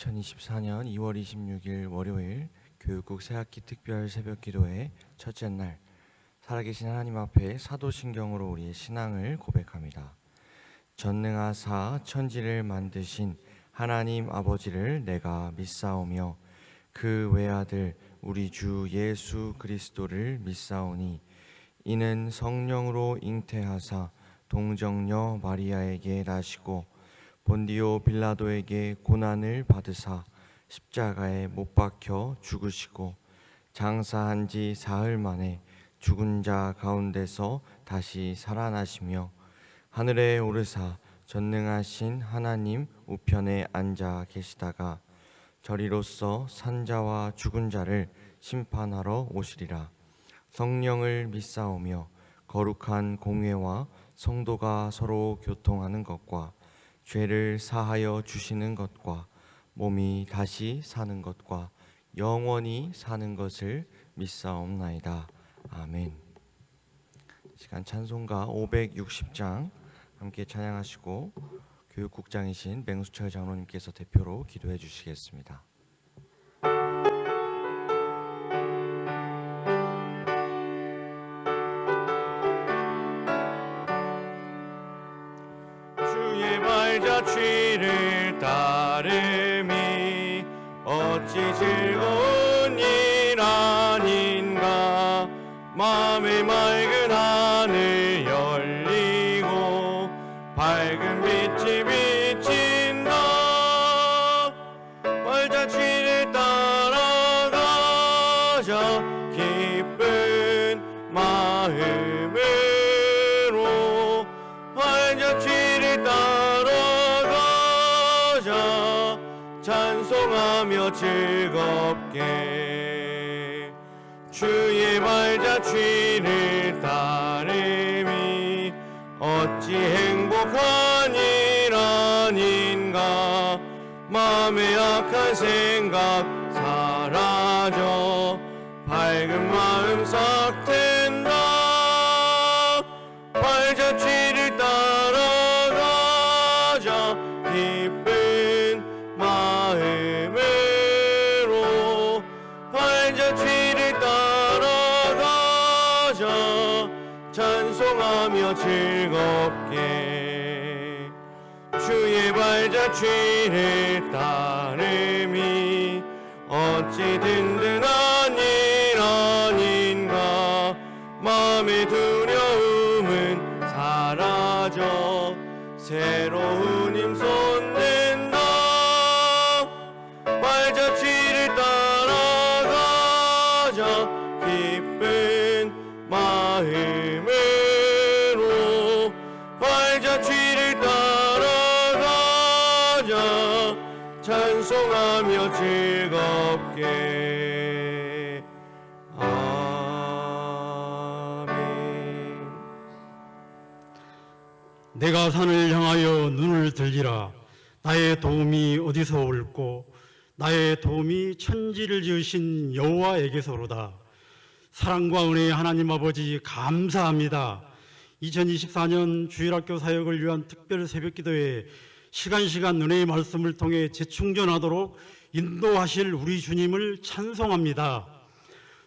2024년 2월 26일 월요일 교육국 새학기 특별 새벽기도회 첫째 날, 살아계신 하나님 앞에 사도신경으로 우리의 신앙을 고백합니다. 전능하사 천지를 만드신 하나님 아버지를 내가 믿사오며 그 외아들 우리 주 예수 그리스도를 믿사오니 이는 성령으로 잉태하사 동정녀 마리아에게 나시고 본디오 빌라도에게 고난을 받으사 십자가에 못 박혀 죽으시고 장사한 지 사흘 만에 죽은 자 가운데서 다시 살아나시며 하늘에 오르사 전능하신 하나님 우편에 앉아 계시다가 저리로서 산자와 죽은 자를 심판하러 오시리라. 성령을 믿사오며 거룩한 공회와 성도가 서로 교통하는 것과 죄를 사하여 주시는 것과 몸이 다시 사는 것과 영원히 사는 것을 믿사옵나이다. 아멘. 시간 찬송가 560장 함께 찬양하시고 교육국장이신 맹수철 장로님께서 대표로 기도해 주시겠습니다. 주의 발자취를 따름이 어찌 즐거운 일 아닌가. 마음의 맑은 하늘 열리고 밝은 빛이 비친다. 발자취를 따라가자 기쁜 마음으로. 발자취를 따라가자 찬송하며 즐겁게. 주의 발자취를 따름이 어찌 행복한 일 아닌가. 마음의 악한 생각 사라져 밝은 마음 싹 트인다. 발자취를 따라가자 기쁜 마음으로. 발자취를 따라가자 찬송하며 즐겁게. 주의 발자취를 따름이 어찌 든든한 일 아닌가. 마음의 두려움은 사라져 새로운 힘 솟는다. 발자취를 따라가자 기쁜 마음으로. 발자취를 따라가자 찬송하며 즐겁게. 아멘. 내가 산을 향하여 눈을 들리라. 나의 도움이 어디서 올꼬. 나의 도움이 천지를 지으신 여호와에게서로다. 사랑과 은혜의 하나님 아버지 감사합니다. 2024년 주일학교 사역을 위한 특별 새벽기도에 시간 은혜의 말씀을 통해 재충전하도록 인도하실 우리 주님을 찬송합니다.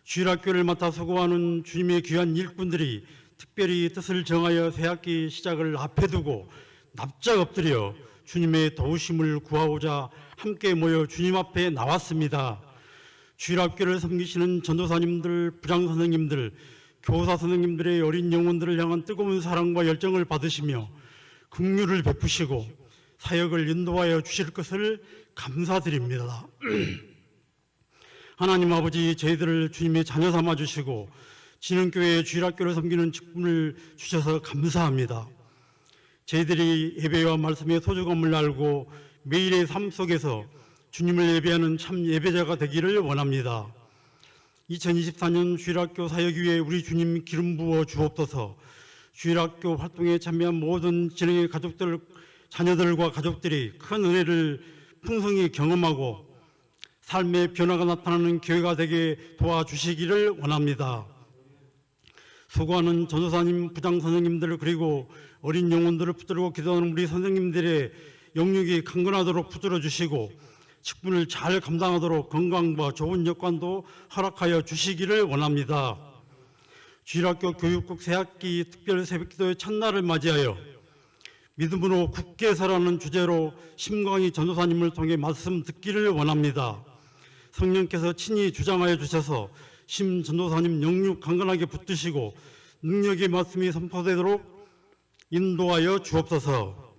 주일학교를 맡아 수고하는 주님의 귀한 일꾼들이 특별히 뜻을 정하여 새학기 시작을 앞에 두고 납작 엎드려 주님의 도우심을 구하고자 함께 모여 주님 앞에 나왔습니다. 주일학교를 섬기시는 전도사님들, 부장선생님들, 교사 선생님들의 어린 영혼들을 향한 뜨거운 사랑과 열정을 받으시며 긍휼을 베푸시고 사역을 인도하여 주실 것을 감사드립니다. 하나님 아버지, 저희들을 주님의 자녀 삼아 주시고 진흥교회 주일학교를 섬기는 직분을 주셔서 감사합니다. 저희들이 예배와 말씀의 소중함을 알고 매일의 삶 속에서 주님을 예배하는 참 예배자가 되기를 원합니다. 2024년 주일학교 사역 위에 우리 주님 기름 부어 주옵소서. 주일학교 활동에 참여한 모든 진흥의 가족들, 자녀들과 가족들이 큰 은혜를 풍성히 경험하고 삶의 변화가 나타나는 교회가 되게 도와주시기를 원합니다. 수고하는 전도사님, 부장선생님들, 그리고 어린 영혼들을 붙들고 기도하는 우리 선생님들의 영육이 강건하도록 붙들어 주시고 직분을 잘 감당하도록 건강과 좋은 여건도 허락하여 주시기를 원합니다. 주일학교 교육국 새학기 특별 새벽기도의 첫날을 맞이하여 믿음으로 굳게 서라는 주제로 심광희 전도사님을 통해 말씀 듣기를 원합니다. 성령께서 친히 주장하여 주셔서 심 전도사님 영육 강건하게 붙드시고 능력의 말씀이 선포되도록 인도하여 주옵소서.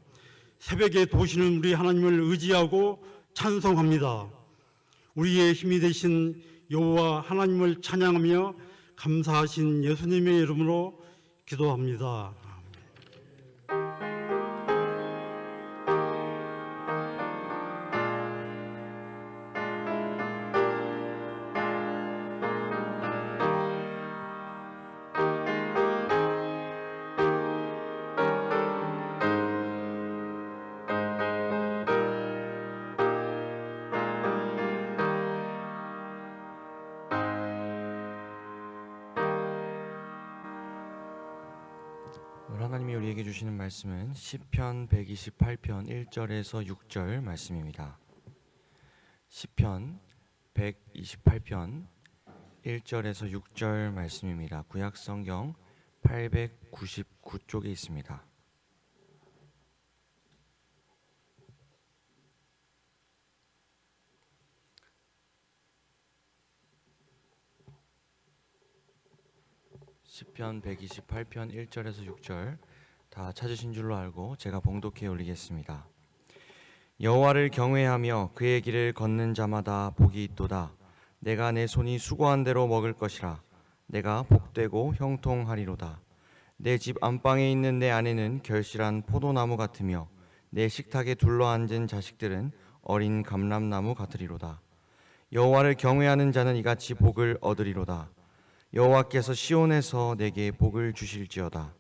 새벽에 도우시는 우리 하나님을 의지하고 찬송합니다. 우리의 힘이 되신 여호와 하나님을 찬양하며 감사하신 예수님의 이름으로 기도합니다. 오늘 하나님이 우리에게 주시는 말씀은 시편 128편 1절에서 6절 말씀입니다. 시편 128편 1절에서 6절 말씀입니다. 구약 성경 899쪽에 있습니다. 시편 128편 1절에서 6절 다 찾으신 줄로 알고 제가 봉독해 올리겠습니다. 여호와를 경외하며 그의 길을 걷는 자마다 복이 있도다. 내가 내 손이 수고한 대로 먹을 것이라. 내가 복되고 형통하리로다. 내 집 안방에 있는 내 아내는 결실한 포도나무 같으며 내 식탁에 둘러앉은 자식들은 어린 감람나무 같으리로다. 여호와를 경외하는 자는 이같이 복을 얻으리로다. 여호와께서 시온에서 내게 복을 주실지어다.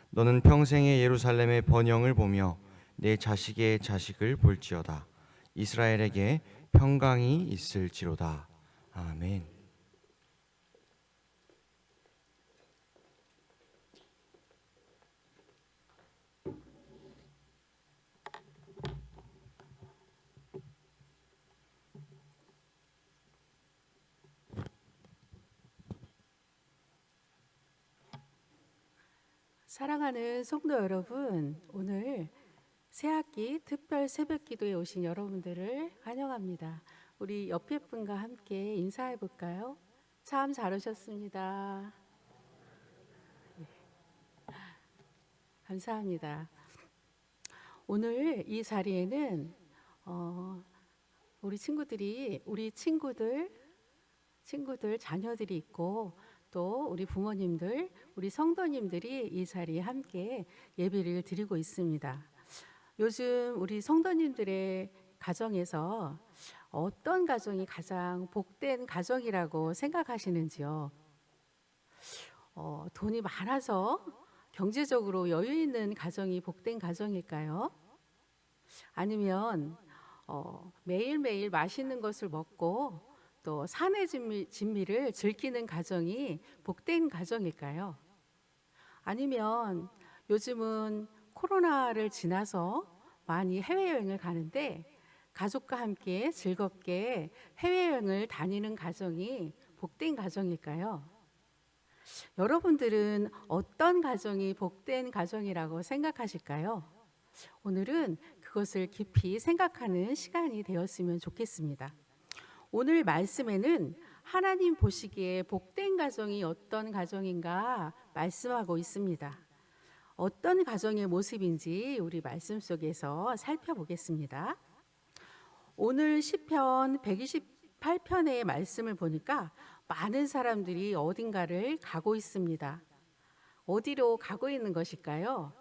너는 평생에 예루살렘의 번영을 보며 내 자식의 자식을 볼지어다. 이스라엘에게 평강이 있을지로다. 아멘. 사랑하는 성도 여러분, 오늘 새학기 특별 새벽기도에 오신 여러분들을 환영합니다. 우리 옆에 분과 함께 인사해 볼까요? 참 잘 오셨습니다. 네. 감사합니다. 오늘 이 자리에는 우리 친구들 자녀들이 있고 또 우리 부모님들, 우리 성도님들이 이 자리에 함께 예배를 드리고 있습니다. 요즘 우리 성도님들의 가정에서 어떤 가정이 가장 복된 가정이라고 생각하시는지요? 돈이 많아서 경제적으로 여유 있는 가정이 복된 가정일까요? 아니면 매일매일 맛있는 것을 먹고 또 산의 진미를 즐기는 가정이 복된 가정일까요? 아니면 요즘은 코로나를 지나서 많이 해외여행을 가는데 가족과 함께 즐겁게 해외여행을 다니는 가정이 복된 가정일까요? 여러분들은 어떤 가정이 복된 가정이라고 생각하실까요? 오늘은 그것을 깊이 생각하는 시간이 되었으면 좋겠습니다. 오늘 말씀에는 하나님 보시기에 복된 가정이 어떤 가정인가 말씀하고 있습니다. 어떤 가정의 모습인지 우리 말씀 속에서 살펴보겠습니다. 오늘 시편 128편의 말씀을 보니까 많은 사람들이 어딘가를 가고 있습니다. 어디로 가고 있는 것일까요?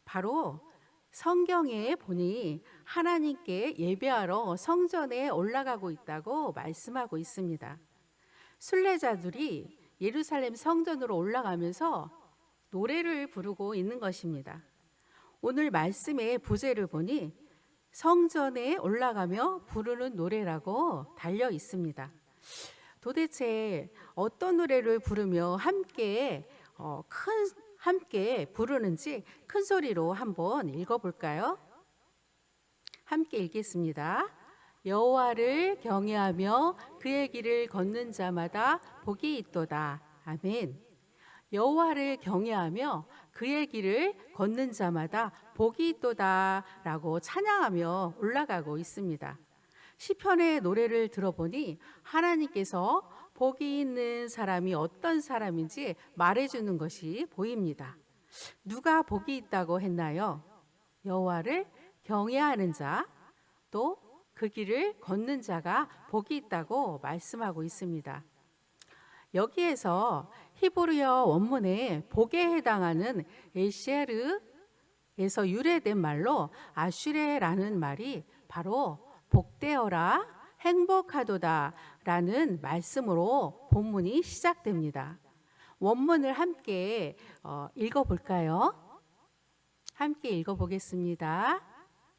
바로 성경에 보니 하나님께 예배하러 성전에 올라가고 있다고 말씀하고 있습니다. 순례자들이 예루살렘 성전으로 올라가면서 노래를 부르고 있는 것입니다. 오늘 말씀의 부제를 보니 성전에 올라가며 부르는 노래라고 달려 있습니다. 도대체 어떤 노래를 부르며 함께 부르는지 큰 소리로 한번 읽어볼까요? 함께 읽겠습니다. 여호와를 경외하며 그의 길을 걷는 자마다 복이 있도다. 아멘. 여호와를 경외하며 그의 길을 걷는 자마다 복이 있도다라고 찬양하며 올라가고 있습니다. 시편의 노래를 들어보니 하나님께서 복이 있는 사람이 어떤 사람인지 말해주는 것이 보입니다. 누가 복이 있다고 했나요? 여호와를 경외하는 자, 또 그 길을 걷는 자가 복이 있다고 말씀하고 있습니다. 여기에서 히브리어 원문에 복에 해당하는 에셰르에서 유래된 말로 아슈레라는 말이 바로 복되어라 행복하도다 라는 말씀으로 본문이 시작됩니다. 원문을 함께 읽어볼까요? 함께 읽어보겠습니다.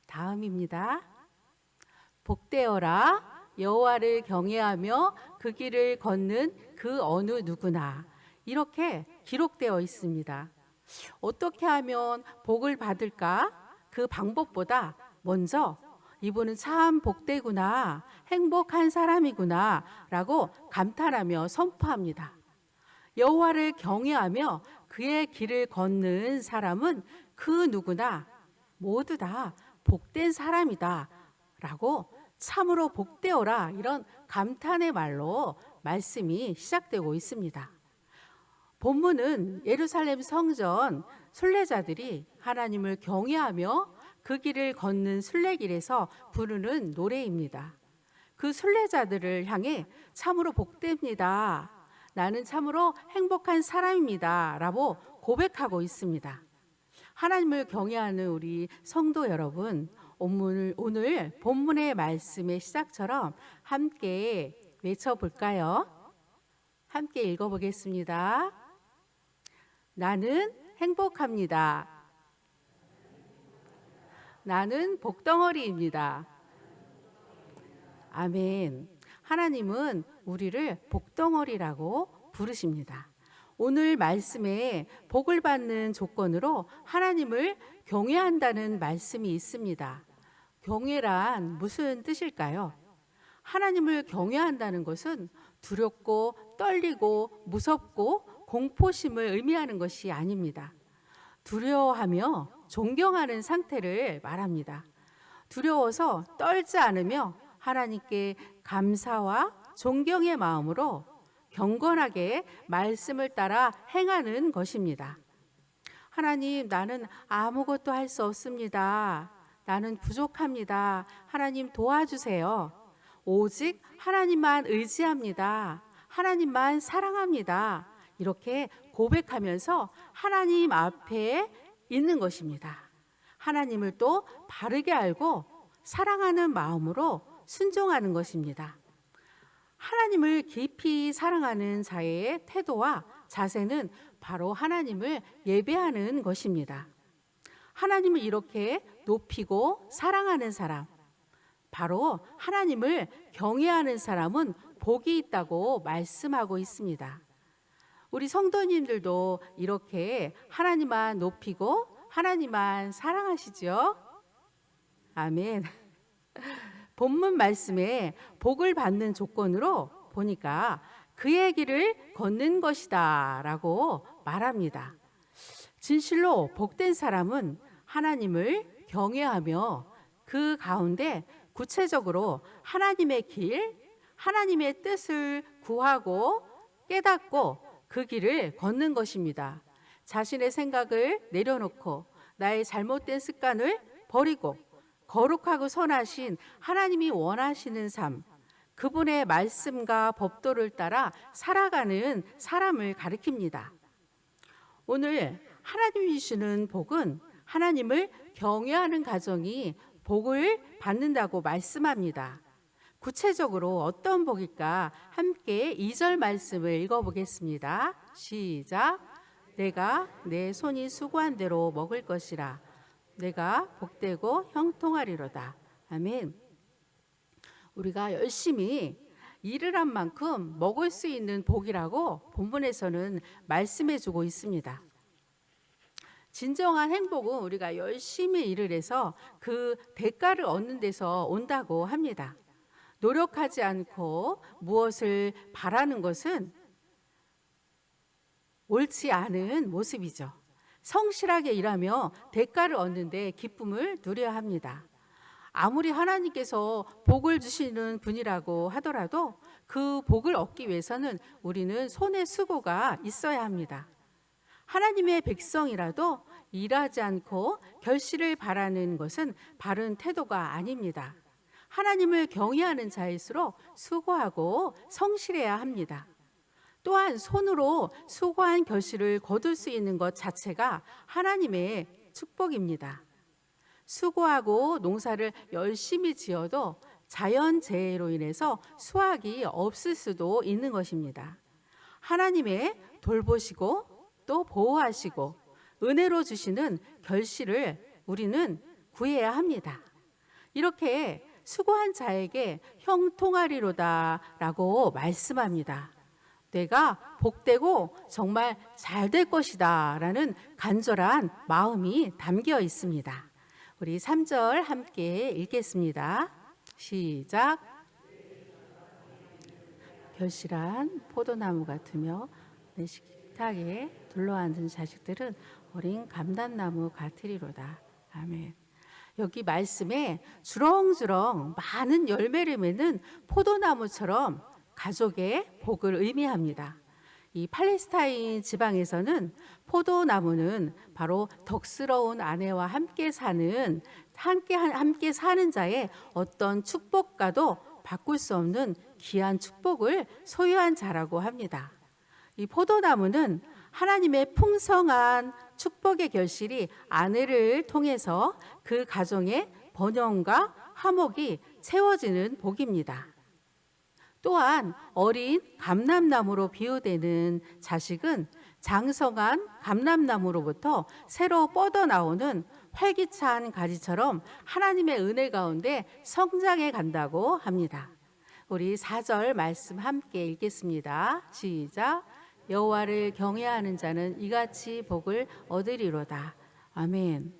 다음입니다. 복되어라 여호와를 경외하며 그 길을 걷는 그 어느 누구나, 이렇게 기록되어 있습니다. 어떻게 하면 복을 받을까? 그 방법보다 먼저 이분은 참 복되구나, 행복한 사람이구나 라고 감탄하며 선포합니다. 여호와를 경외하며 그의 길을 걷는 사람은 그 누구나 모두 다 복된 사람이다 라고 참으로 복되어라, 이런 감탄의 말로 말씀이 시작되고 있습니다. 본문은 예루살렘 성전 순례자들이 하나님을 경외하며 그 길을 걷는 순례길에서 부르는 노래입니다. 그 순례자들을 향해 참으로 복됩니다, 나는 참으로 행복한 사람입니다 라고 고백하고 있습니다. 하나님을 경외하는 우리 성도 여러분, 오늘 본문의 말씀의 시작처럼 함께 외쳐볼까요? 함께 읽어보겠습니다. 나는 행복합니다. 나는 복덩어리입니다. 아멘. 하나님은 우리를 복덩어리라고 부르십니다. 오늘 말씀에 복을 받는 조건으로 하나님을 경외한다는 말씀이 있습니다. 경외란 무슨 뜻일까요? 하나님을 경외한다는 것은 두렵고 떨리고 무섭고 공포심을 의미하는 것이 아닙니다. 두려워하며 존경하는 상태를 말합니다. 두려워서 떨지 않으며 하나님께 감사와 존경의 마음으로 경건하게 말씀을 따라 행하는 것입니다. 하나님, 나는 아무것도 할 수 없습니다. 나는 부족합니다. 하나님 도와주세요. 오직 하나님만 의지합니다. 하나님만 사랑합니다. 이렇게 고백하면서 하나님 앞에 있는 것입니다. 하나님을 또 바르게 알고 사랑하는 마음으로 순종하는 것입니다. 하나님을 깊이 사랑하는 자의 태도와 자세는 바로 하나님을 예배하는 것입니다. 하나님을 이렇게 높이고 사랑하는 사람, 바로 하나님을 경외하는 사람은 복이 있다고 말씀하고 있습니다. 우리 성도님들도 이렇게 하나님만 높이고 하나님만 사랑하시죠? 아멘. 본문 말씀에 복을 받는 조건으로 보니까 그의 길을 걷는 것이다 라고 말합니다. 진실로 복된 사람은 하나님을 경외하며 그 가운데 구체적으로 하나님의 길, 하나님의 뜻을 구하고 깨닫고 그 길을 걷는 것입니다. 자신의 생각을 내려놓고 나의 잘못된 습관을 버리고 거룩하고 선하신 하나님이 원하시는 삶, 그분의 말씀과 법도를 따라 살아가는 사람을 가리킵니다. 오늘 하나님이 주시는 복은 하나님을 경외하는 가정이 복을 받는다고 말씀합니다. 구체적으로 어떤 복일까? 함께 2절 말씀을 읽어보겠습니다. 시작. 내가 내 손이 수고한 대로 먹을 것이라. 내가 복되고 형통하리로다. 아멘. 우리가 열심히 일을 한 만큼 먹을 수 있는 복이라고 본문에서는 말씀해 주고 있습니다. 진정한 행복은 우리가 열심히 일을 해서 그 대가를 얻는 데서 온다고 합니다. 노력하지 않고 무엇을 바라는 것은 옳지 않은 모습이죠. 성실하게 일하며 대가를 얻는데 기쁨을 누려야 합니다. 아무리 하나님께서 복을 주시는 분이라고 하더라도 그 복을 얻기 위해서는 우리는 손에 수고가 있어야 합니다. 하나님의 백성이라도 일하지 않고 결실을 바라는 것은 바른 태도가 아닙니다. 하나님을 경외하는 자일수록 수고하고 성실해야 합니다. 또한 손으로 수고한 결실을 거둘 수 있는 것 자체가 하나님의 축복입니다. 수고하고 농사를 열심히 지어도 자연재해로 인해서 수확이 없을 수도 있는 것입니다. 하나님의 돌보시고 또 보호하시고 은혜로 주시는 결실을 우리는 구해야 합니다. 이렇게 수고한 자에게 형통하리로다 라고 말씀합니다. 내가 복되고 정말 잘 될 것이다 라는 간절한 마음이 담겨 있습니다. 우리 3절 함께 읽겠습니다. 시작. 결실한 포도나무 같으며 내 식탁에 둘러앉은 자식들은 어린 감람나무 같으리로다. 아멘. 여기 말씀에 주렁주렁 많은 열매를 맺는 포도나무처럼 가족의 복을 의미합니다. 이 팔레스타인 지방에서는 포도나무는 바로 덕스러운 아내와 함께 사는 자의 어떤 축복과도 바꿀 수 없는 귀한 축복을 소유한 자라고 합니다. 이 포도나무는 하나님의 풍성한 축복의 결실이 아내를 통해서 그 가정의 번영과 화목이 채워지는 복입니다. 또한 어린 감람나무로 비유되는 자식은 장성한 감람나무로부터 새로 뻗어나오는 활기찬 가지처럼 하나님의 은혜 가운데 성장해 간다고 합니다. 우리 4절 말씀 함께 읽겠습니다. 시작. 여호와를 경외하는 자는 이같이 복을 얻으리로다. 아멘.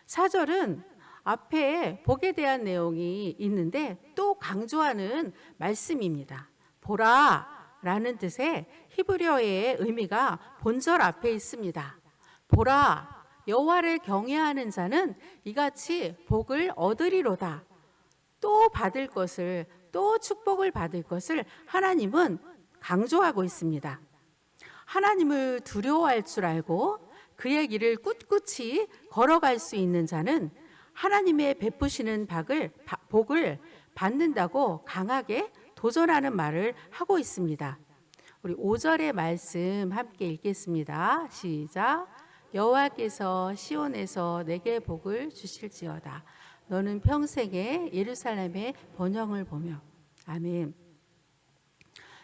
4절은 앞에 복에 대한 내용이 있는데 또 강조하는 말씀입니다. 보라 라는 뜻의 히브리어의 의미가 본절 앞에 있습니다. 보라, 여호와를 경외하는 자는 이같이 복을 얻으리로다. 또 받을 것을, 또 축복을 받을 것을 하나님은 강조하고 있습니다. 하나님을 두려워할 줄 알고 그의 길을 꿋꿋이 걸어갈 수 있는 자는 하나님의 베푸시는 복을 받는다고 강하게 도전하는 말을 하고 있습니다. 우리 5절의 말씀 함께 읽겠습니다. 시작. 여호와께서 시온에서 내게 복을 주실지어다. 너는 평생에 예루살렘의 번영을 보며. 아멘.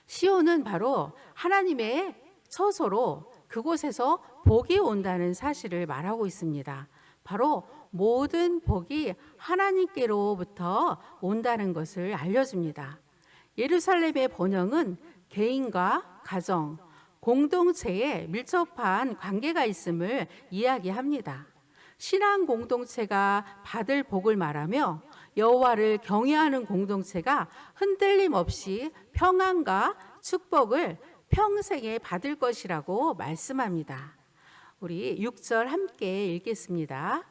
시온은 바로 하나님의 처소로 그곳에서 복이 온다는 사실을 말하고 있습니다. 바로 모든 복이 하나님께로부터 온다는 것을 알려줍니다. 예루살렘의 번영은 개인과 가정, 공동체에 밀접한 관계가 있음을 이야기합니다. 신앙 공동체가 받을 복을 말하며 여호와를 경외하는 공동체가 흔들림 없이 평안과 축복을 평생에 받을 것이라고 말씀합니다. 우리 6절 함께 읽겠습니다.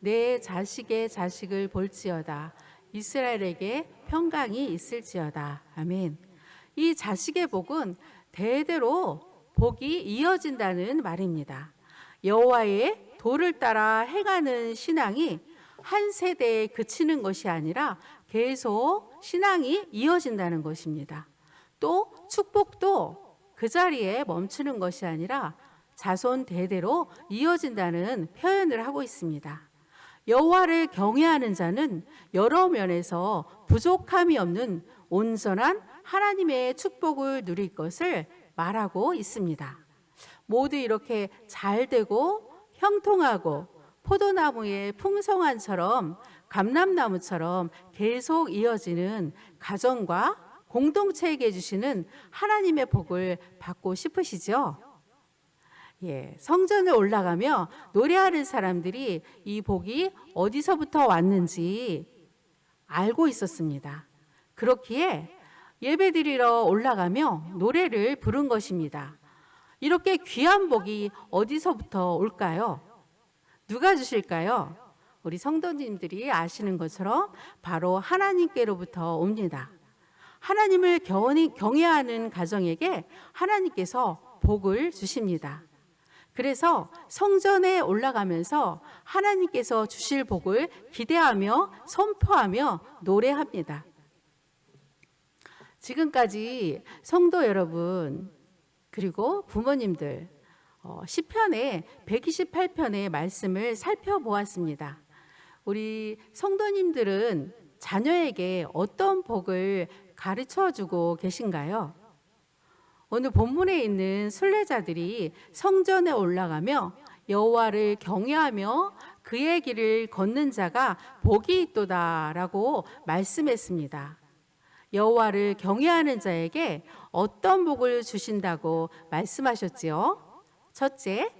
내 자식의 자식을 볼지어다. 이스라엘에게 평강이 있을지어다. 아멘. 이 자식의 복은 대대로 복이 이어진다는 말입니다. 여호와의 도를 따라 행하는 신앙이 한 세대에 그치는 것이 아니라 계속 신앙이 이어진다는 것입니다. 또 축복도 그 자리에 멈추는 것이 아니라 자손 대대로 이어진다는 표현을 하고 있습니다. 여호와를 경외하는 자는 여러 면에서 부족함이 없는 온전한 하나님의 축복을 누릴 것을 말하고 있습니다. 모두 이렇게 잘 되고 형통하고 포도나무의 풍성한처럼 감람나무처럼 계속 이어지는 가정과 공동체에게 주시는 하나님의 복을 받고 싶으시죠? 예, 성전에 올라가며 노래하는 사람들이 이 복이 어디서부터 왔는지 알고 있었습니다. 그렇기에 예배드리러 올라가며 노래를 부른 것입니다. 이렇게 귀한 복이 어디서부터 올까요? 누가 주실까요? 우리 성도님들이 아시는 것처럼 바로 하나님께로부터 옵니다. 하나님을 경외하는 가정에게 하나님께서 복을 주십니다. 그래서 성전에 올라가면서 하나님께서 주실 복을 기대하며 선포하며 노래합니다. 지금까지 성도 여러분 그리고 부모님들 시편의 128편의 말씀을 살펴보았습니다. 우리 성도님들은 자녀에게 어떤 복을 가르쳐주고 계신가요? 오늘 본문에 있는 순례자들이 성전에 올라가며 여호와를 경외하며 그의 길을 걷는 자가 복이 있도다라고 말씀했습니다. 여호와를 경외하는 자에게 어떤 복을 주신다고 말씀하셨지요? 첫째,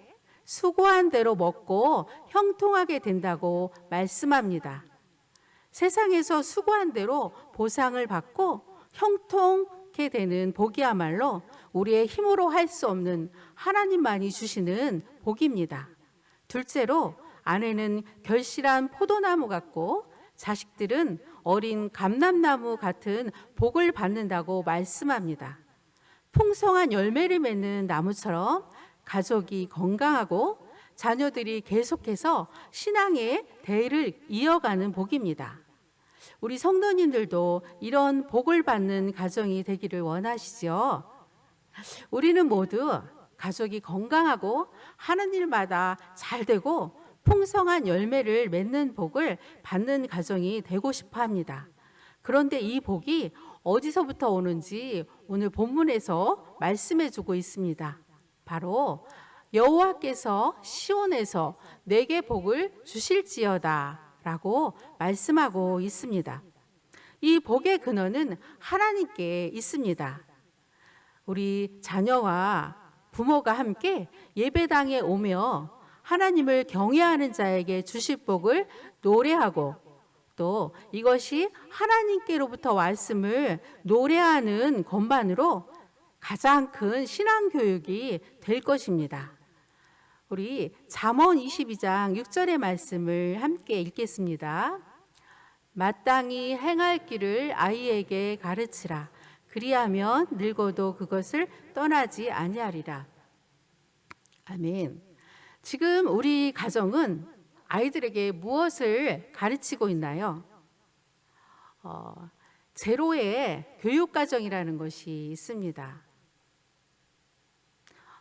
수고한 대로 먹고 형통하게 된다고 말씀합니다. 세상에서 수고한 대로 보상을 받고 형통케 되는 복이야말로 우리의 힘으로 할 수 없는 하나님만이 주시는 복입니다. 둘째로, 아내는 결실한 포도나무 같고 자식들은 어린 감람나무 같은 복을 받는다고 말씀합니다. 풍성한 열매를 맺는 나무처럼 가족이 건강하고 자녀들이 계속해서 신앙의 대를 이어가는 복입니다. 우리 성도님들도 이런 복을 받는 가정이 되기를 원하시죠? 우리는 모두 가족이 건강하고 하는 일마다 잘 되고 풍성한 열매를 맺는 복을 받는 가정이 되고 싶어 합니다. 그런데 이 복이 어디서부터 오는지 오늘 본문에서 말씀해 주고 있습니다. 바로 여호와께서 시온에서 내게 복을 주실지어다 라고 말씀하고 있습니다. 이 복의 근원은 하나님께 있습니다. 우리 자녀와 부모가 함께 예배당에 오며 하나님을 경외하는 자에게 주실 복을 노래하고 또 이것이 하나님께로부터 왔음을 노래하는 것만으로 가장 큰 신앙 교육이 될 것입니다. 우리 잠언 22장 6절의 말씀을 함께 읽겠습니다. 마땅히 행할 길을 아이에게 가르치라. 그리하면 늙어도 그것을 떠나지 아니하리라. 아멘. 지금 우리 가정은 아이들에게 무엇을 가르치고 있나요? 제로의 교육과정이라는 것이 있습니다.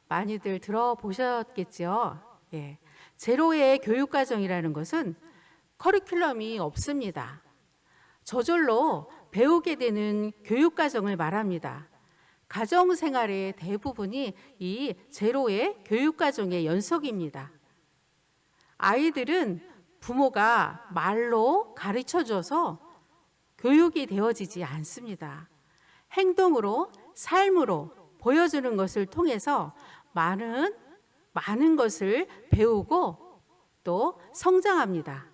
많이들 들어보셨겠죠? 예. 제로의 교육과정이라는 것은 커리큘럼이 없습니다. 저절로 배우게 되는 교육과정을 말합니다. 가정생활의 대부분이 이 제로의 교육과정의 연속입니다. 아이들은 부모가 말로 가르쳐줘서 교육이 되어지지 않습니다. 행동으로, 삶으로 보여주는 것을 통해서 많은 것을 배우고 또 성장합니다.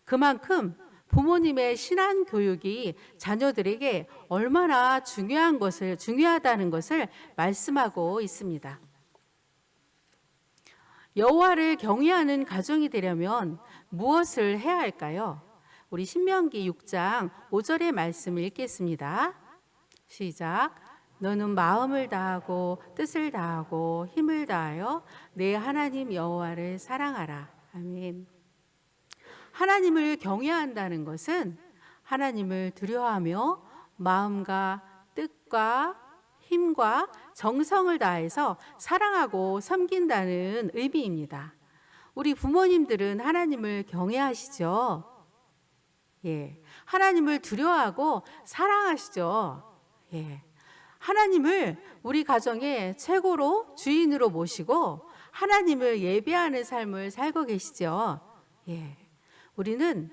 그만큼 부모님의 신앙 교육이 자녀들에게 얼마나 중요하다는 것을 말씀하고 있습니다. 여호와를 경외하는 가정이 되려면 무엇을 해야 할까요? 우리 신명기 6장 5절의 말씀을 읽겠습니다. 시작. 너는 마음을 다하고 뜻을 다하고 힘을 다하여 내 하나님 여호와를 사랑하라. 아멘. 하나님을 경외한다는 것은 하나님을 두려워하며 마음과 뜻과 힘과 정성을 다해서 사랑하고 섬긴다는 의미입니다. 우리 부모님들은 하나님을 경외하시죠? 예. 하나님을 두려워하고 사랑하시죠? 예. 하나님을 우리 가정의 최고로 주인으로 모시고 하나님을 예배하는 삶을 살고 계시죠? 예. 우리는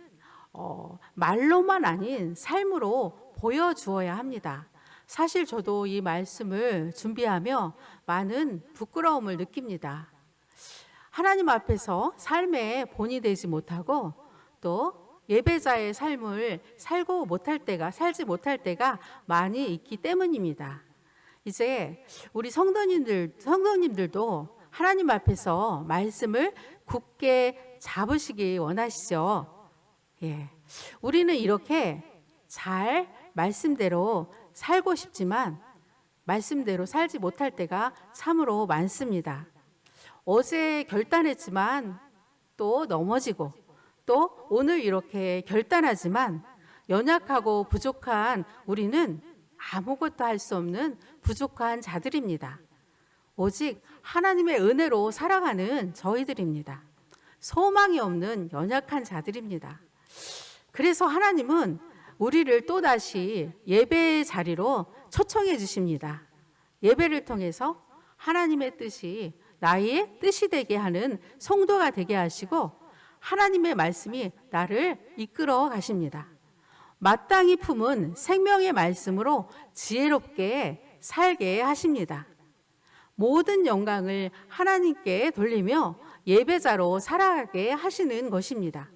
말로만 아닌 삶으로 보여주어야 합니다. 사실 저도 이 말씀을 준비하며 많은 부끄러움을 느낍니다. 하나님 앞에서 삶의 본이 되지 못하고 또 예배자의 삶을 살지 못할 때가 많이 있기 때문입니다. 이제 우리 성도님들도 하나님 앞에서 말씀을 굳게 잡으시기 원하시죠. 예. 우리는 이렇게 잘 말씀대로 살고 싶지만 말씀대로 살지 못할 때가 참으로 많습니다. 어제 결단했지만 또 넘어지고, 또 오늘 이렇게 결단하지만 연약하고 부족한 우리는 아무것도 할 수 없는 부족한 자들입니다. 오직 하나님의 은혜로 살아가는 저희들입니다. 소망이 없는 연약한 자들입니다. 그래서 하나님은 우리를 또다시 예배의 자리로 초청해 주십니다. 예배를 통해서 하나님의 뜻이 나의 뜻이 되게 하는 성도가 되게 하시고, 하나님의 말씀이 나를 이끌어 가십니다. 마땅히 품은 생명의 말씀으로 지혜롭게 살게 하십니다. 모든 영광을 하나님께 돌리며 예배자로 살아가게 하시는 것입니다.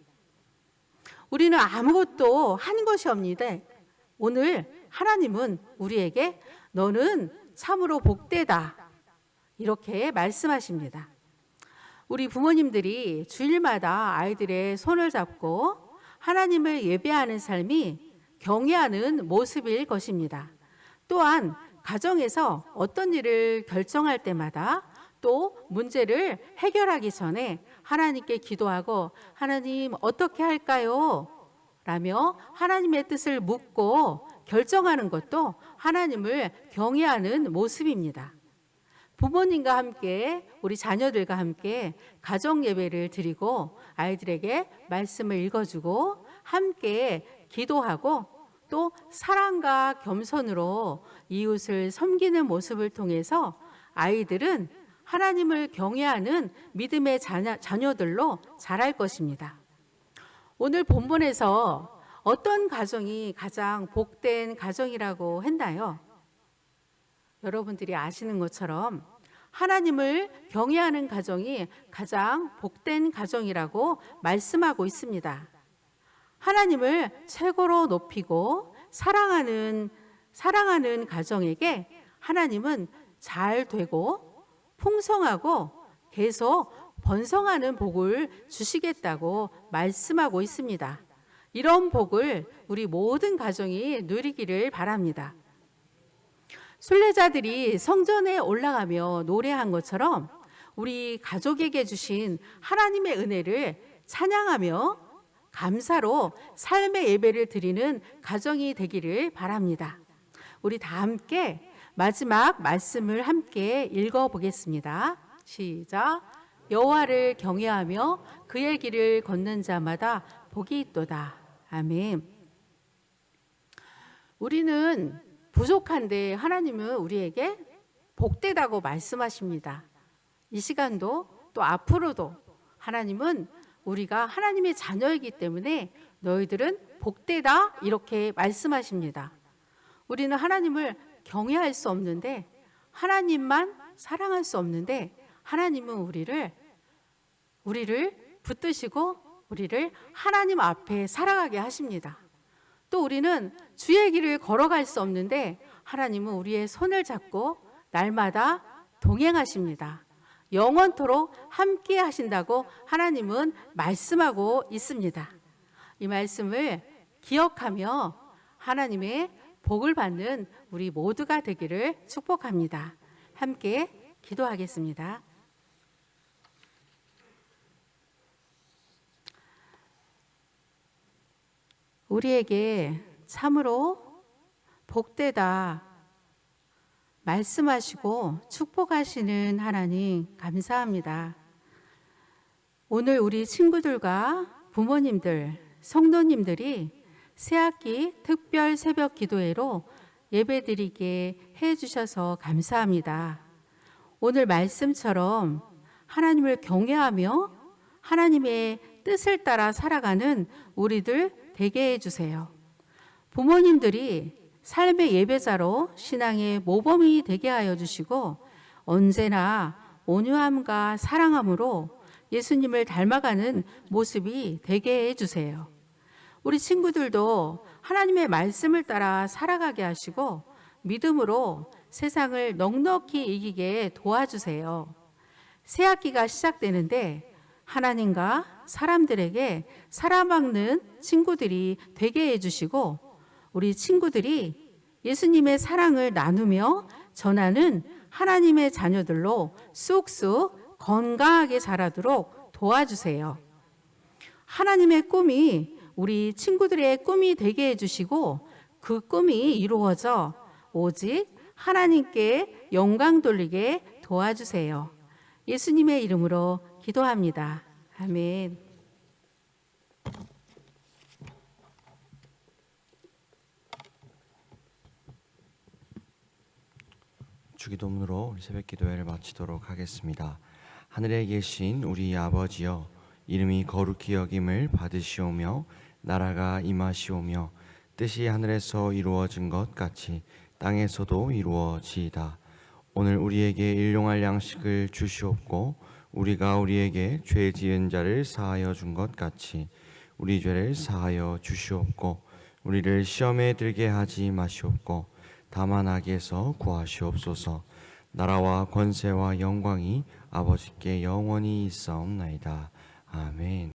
우리는 아무것도 한 것이 없는데 오늘 하나님은 우리에게 너는 참으로 복되다 이렇게 말씀하십니다. 우리 부모님들이 주일마다 아이들의 손을 잡고 하나님을 예배하는 삶이 경외하는 모습일 것입니다. 또한 가정에서 어떤 일을 결정할 때마다 또 문제를 해결하기 전에 하나님께 기도하고 하나님 어떻게 할까요? 라며 하나님의 뜻을 묻고 결정하는 것도 하나님을 경외하는 모습입니다. 부모님과 함께 우리 자녀들과 함께 가정 예배를 드리고 아이들에게 말씀을 읽어주고 함께 기도하고 또 사랑과 겸손으로 이웃을 섬기는 모습을 통해서 아이들은 하나님을 경외하는 믿음의 자녀들로 자랄 것입니다. 오늘 본문에서 어떤 가정이 가장 복된 가정이라고 했나요? 여러분들이 아시는 것처럼 하나님을 경외하는 가정이 가장 복된 가정이라고 말씀하고 있습니다. 하나님을 최고로 높이고 사랑하는 가정에게 하나님은 잘 되고 풍성하고 계속 번성하는 복을 주시겠다고 말씀하고 있습니다. 이런 복을 우리 모든 가정이 누리기를 바랍니다. 순례자들이 성전에 올라가며 노래한 것처럼 우리 가족에게 주신 하나님의 은혜를 찬양하며 감사로 삶의 예배를 드리는 가정이 되기를 바랍니다. 우리 다 함께 마지막 말씀을 함께 읽어보겠습니다. 시작. 여호와를 경외하며 그의 길을 걷는 자마다 복이 있도다. 아멘. 우리는 부족한데 하나님은 우리에게 복되다고 말씀하십니다. 이 시간도 또 앞으로도 하나님은 우리가 하나님의 자녀이기 때문에 너희들은 복되다 이렇게 말씀하십니다. 우리는 하나님을 경외할 수 없는데 하나님만 사랑할 수 없는데 하나님은 우리를 붙드시고 우리를 하나님 앞에 살아가게 하십니다. 또 우리는 주의 길을 걸어갈 수 없는데 하나님은 우리의 손을 잡고 날마다 동행하십니다. 영원토록 함께 하신다고 하나님은 말씀하고 있습니다. 이 말씀을 기억하며 하나님의 복을 받는 우리 모두가 되기를 축복합니다. 함께 기도하겠습니다. 우리에게 참으로 복되다 말씀하시고 축복하시는 하나님 감사합니다. 오늘 우리 친구들과 부모님들, 성도님들이 새학기 특별 새벽 기도회로 예배드리게 해주셔서 감사합니다. 오늘 말씀처럼 하나님을 경외하며 하나님의 뜻을 따라 살아가는 우리들 되게 해주세요. 부모님들이 삶의 예배자로 신앙의 모범이 되게 하여 주시고 언제나 온유함과 사랑함으로 예수님을 닮아가는 모습이 되게 해주세요. 우리 친구들도 하나님의 말씀을 따라 살아가게 하시고 믿음으로 세상을 넉넉히 이기게 도와주세요. 새 학기가 시작되는데 하나님과 사람들에게 살아막는 친구들이 되게 해주시고 우리 친구들이 예수님의 사랑을 나누며 전하는 하나님의 자녀들로 쑥쑥 건강하게 자라도록 도와주세요. 하나님의 꿈이 우리 친구들의 꿈이 되게 해주시고 그 꿈이 이루어져 오직 하나님께 영광 돌리게 도와주세요. 예수님의 이름으로 기도합니다. 아멘. 주기도문으로 우리 새벽 기도회를 마치도록 하겠습니다. 하늘에 계신 우리 아버지여, 이름이 거룩히 여김을 받으시오며 나라가 임하시오며 뜻이 하늘에서 이루어진 것 같이 땅에서도 이루어지이다. 오늘 우리에게 일용할 양식을 주시옵고 우리가 우리에게 죄 지은 자를 사하여 준 것 같이 우리 죄를 사하여 주시옵고 우리를 시험에 들게 하지 마시옵고 다만 악에서 구하시옵소서. 나라와 권세와 영광이 아버지께 영원히 있사옵나이다. 아멘.